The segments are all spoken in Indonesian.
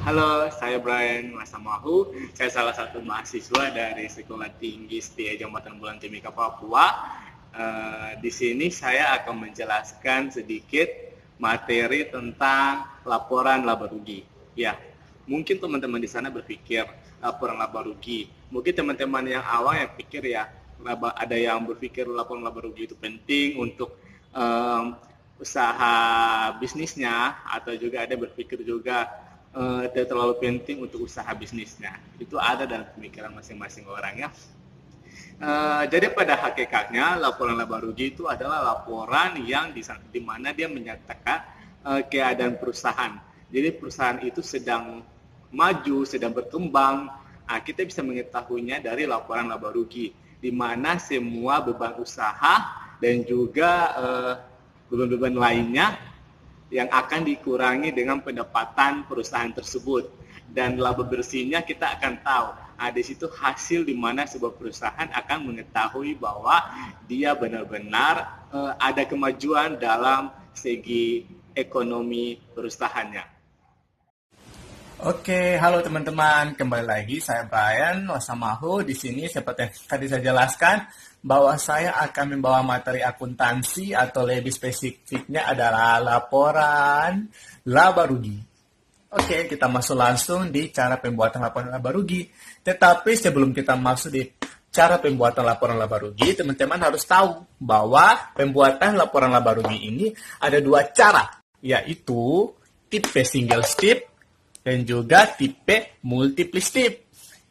Halo, saya Brian Masamahu. Saya salah satu mahasiswa dari Sekolah Tinggi Setia Jambatan Bulan Timika, Papua. Di sini saya akan menjelaskan sedikit materi tentang laporan laba rugi. Ya, mungkin teman-teman di sana berpikir laporan laba rugi. Mungkin teman-teman yang awal yang pikir ya, ada yang berpikir laporan laba rugi itu penting untuk usaha bisnisnya, atau juga ada berpikir juga tidak terlalu penting untuk usaha bisnisnya. Itu ada dalam pemikiran masing-masing orang ya. Jadi pada hakikatnya laporan laba rugi itu adalah laporan yang di mana dia menyatakan keadaan perusahaan. Jadi perusahaan itu sedang maju, sedang berkembang. Kita bisa mengetahuinya dari laporan laba rugi, di mana semua beban usaha dan juga beban-beban lainnya yang akan dikurangi dengan pendapatan perusahaan tersebut. Dan laba bersihnya kita akan tahu. Di situ hasil di mana sebuah perusahaan akan mengetahui bahwa dia benar-benar ada kemajuan dalam segi ekonomi perusahaannya. Oke, halo teman-teman. Kembali lagi saya Brian Wasamahu. Di sini seperti yang tadi saya jelaskan bahwa saya akan membawa materi akuntansi atau lebih spesifiknya adalah laporan laba rugi. Oke, kita masuk langsung di cara pembuatan laporan laba rugi. Tetapi sebelum kita masuk di cara pembuatan laporan laba rugi, teman-teman harus tahu bahwa pembuatan laporan laba rugi ini ada dua cara, yaitu tipe single step dan juga tipe multiple step.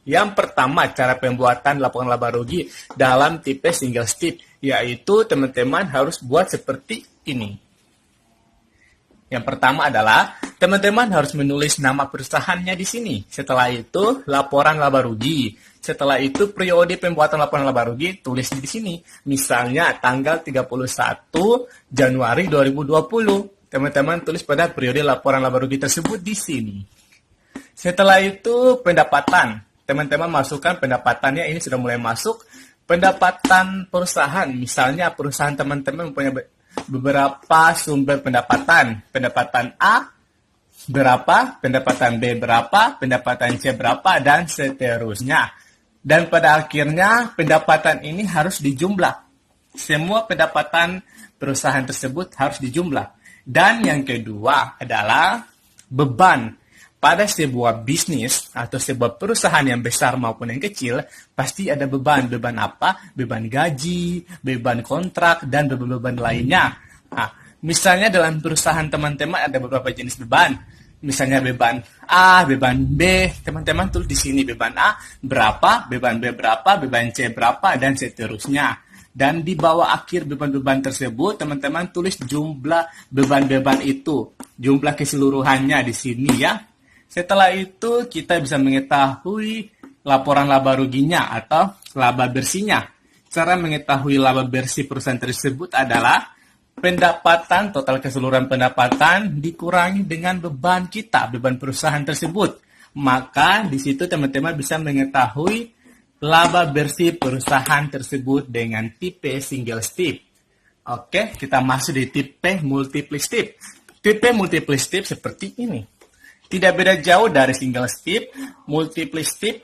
Yang pertama, cara pembuatan laporan laba rugi dalam tipe single step, yaitu teman-teman harus buat seperti ini. Yang pertama adalah teman-teman harus menulis nama perusahaannya di sini. Setelah itu, laporan laba rugi. Setelah itu, periode pembuatan laporan laba rugi tulis di sini. Misalnya tanggal 31 Januari 2020. Teman-teman tulis pada periode laporan laba rugi tersebut di sini. Setelah itu pendapatan, teman-teman masukkan pendapatannya, ini sudah mulai masuk. Pendapatan perusahaan, misalnya perusahaan teman-teman mempunyai beberapa sumber pendapatan. Pendapatan A berapa, pendapatan B berapa, pendapatan C berapa, dan seterusnya. Dan pada akhirnya pendapatan ini harus dijumlah. Semua pendapatan perusahaan tersebut harus dijumlah. Dan yang kedua adalah beban. Pada sebuah bisnis atau sebuah perusahaan yang besar maupun yang kecil, pasti ada beban. Beban apa? Beban gaji, beban kontrak, dan beban-beban lainnya. Misalnya dalam perusahaan teman-teman ada beberapa jenis beban. Misalnya beban A, beban B. Teman-teman tulis di sini beban A berapa, beban B berapa, beban C berapa, dan seterusnya. Dan di bawah akhir beban-beban tersebut, teman-teman tulis jumlah beban-beban itu. Jumlah keseluruhannya di sini ya. Setelah itu kita bisa mengetahui laporan laba ruginya atau laba bersihnya. Cara mengetahui laba bersih perusahaan tersebut adalah pendapatan, total keseluruhan pendapatan dikurangi dengan beban kita, beban perusahaan tersebut. Maka di situ teman-teman bisa mengetahui laba bersih perusahaan tersebut dengan tipe single step. Oke, kita masuk di tipe multiple step. Tipe multiple step seperti ini. Tidak beda jauh dari single step, multiple step.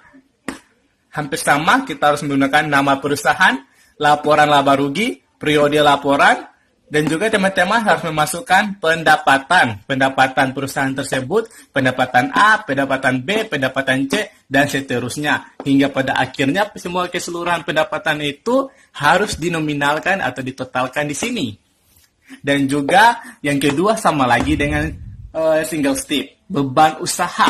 Hampir sama, kita harus menggunakan nama perusahaan, laporan laba rugi, periode laporan, dan juga teman-teman harus memasukkan pendapatan. Pendapatan perusahaan tersebut, pendapatan A, pendapatan B, pendapatan C, dan seterusnya. Hingga pada akhirnya semua keseluruhan pendapatan itu harus dinominalkan atau ditotalkan di sini. Dan juga yang kedua sama lagi dengan single step, beban usaha.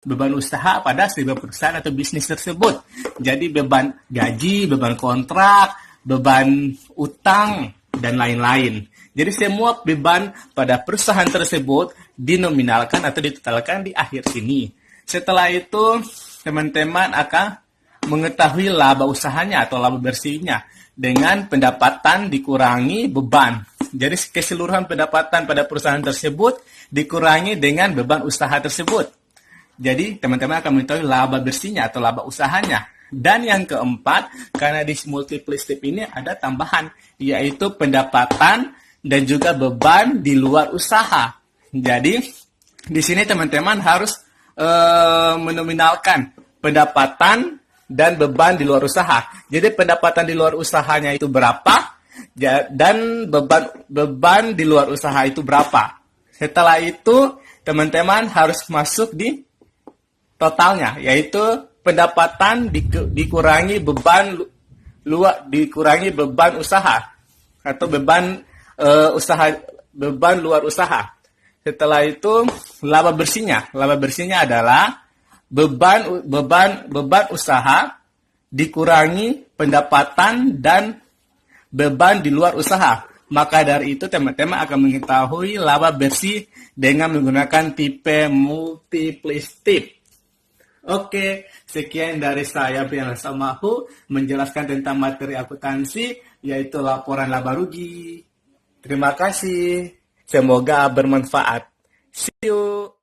Beban usaha pada sebuah perusahaan atau bisnis tersebut. Jadi beban gaji, beban kontrak, beban utang, dan lain-lain. Jadi semua beban pada perusahaan tersebut dinominalkan atau ditotalkan di akhir sini. Setelah itu, teman-teman akan mengetahui laba usahanya atau laba bersihnya dengan pendapatan dikurangi beban. Jadi keseluruhan pendapatan pada perusahaan tersebut dikurangi dengan beban usaha tersebut. Jadi teman-teman akan mengetahui laba bersihnya atau laba usahanya. Dan yang keempat, karena di multiple step ini ada tambahan, yaitu pendapatan dan juga beban di luar usaha. Jadi di sini teman-teman harus menominalkan pendapatan dan beban di luar usaha. Jadi pendapatan di luar usahanya itu berapa dan beban di luar usaha itu berapa. Setelah itu teman-teman harus masuk di totalnya, yaitu pendapatan dikurangi beban usaha atau beban luar usaha. Setelah itu laba bersihnya adalah beban usaha dikurangi pendapatan dan beban di luar usaha. Maka dari itu teman-teman akan mengetahui laba bersih dengan menggunakan tipe multiplistic. Oke, sekian dari saya Brian Samahu menjelaskan tentang materi akuntansi, yaitu laporan laba rugi. Terima kasih. Semoga bermanfaat. See you.